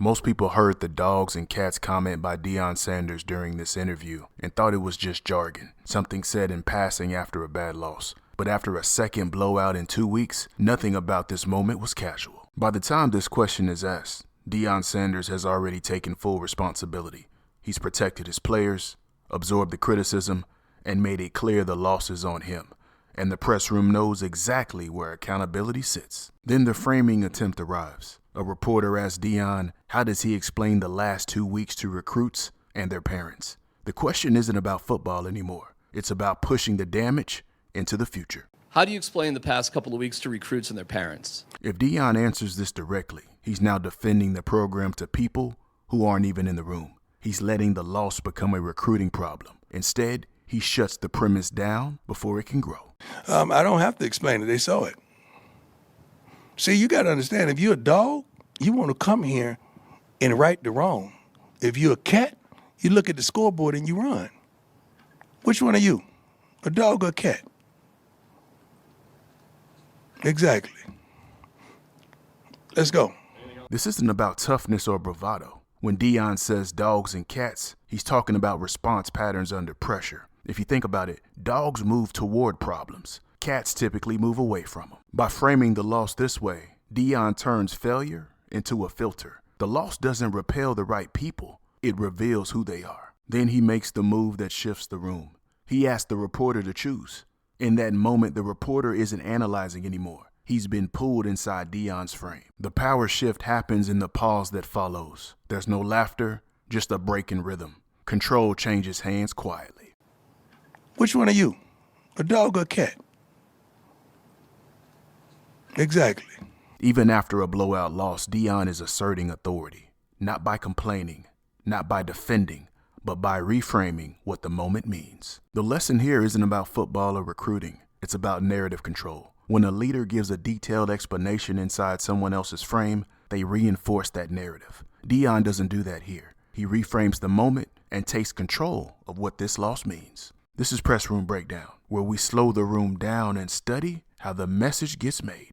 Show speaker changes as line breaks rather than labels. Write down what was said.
Most people heard the dogs and cats comment by Deion Sanders during this interview and thought it was just jargon, something said in passing after a bad loss. But after a second blowout in 2 weeks, nothing about this moment was casual. By the time this question is asked, Deion Sanders has already taken full responsibility. He's protected his players, absorbed the criticism, and made it clear the loss is on him. And the press room knows exactly where accountability sits. Then the framing attempt arrives. A reporter asks Deion, how does he explain the last 2 weeks to recruits and their parents? The question isn't about football anymore. It's about pushing the damage into the future.
How do you explain the past couple of weeks to recruits and their parents?
If Deion answers this directly, he's now defending the program to people who aren't even in the room. He's letting the loss become a recruiting problem. Instead, he shuts the premise down before it can grow.
I don't have to explain it. They saw it. See, you got to understand, if you're a dog, you want to come here and right the wrong. If you're a cat, you look at the scoreboard and you run. Which one are you, a dog or a cat? Exactly. Let's go.
This isn't about toughness or bravado. When Deion says dogs and cats, he's talking about response patterns under pressure. If you think about it, dogs move toward problems. Cats typically move away from them. By framing the loss this way, Deion turns failure into a filter. The loss doesn't repel the right people. It reveals who they are. Then he makes the move that shifts the room. He asks the reporter to choose. In that moment, the reporter isn't analyzing anymore. He's been pulled inside Deion's frame. The power shift happens in the pause that follows. There's no laughter, just a break in rhythm. Control changes hands quietly.
Which one are you, a dog or a cat? Exactly.
Even after a blowout loss, Deion is asserting authority, not by complaining, not by defending, but by reframing what the moment means. The lesson here isn't about football or recruiting. It's about narrative control. When a leader gives a detailed explanation inside someone else's frame, they reinforce that narrative. Deion doesn't do that here. He reframes the moment and takes control of what this loss means. This is Press Room Breakdown, where we slow the room down and study how the message gets made.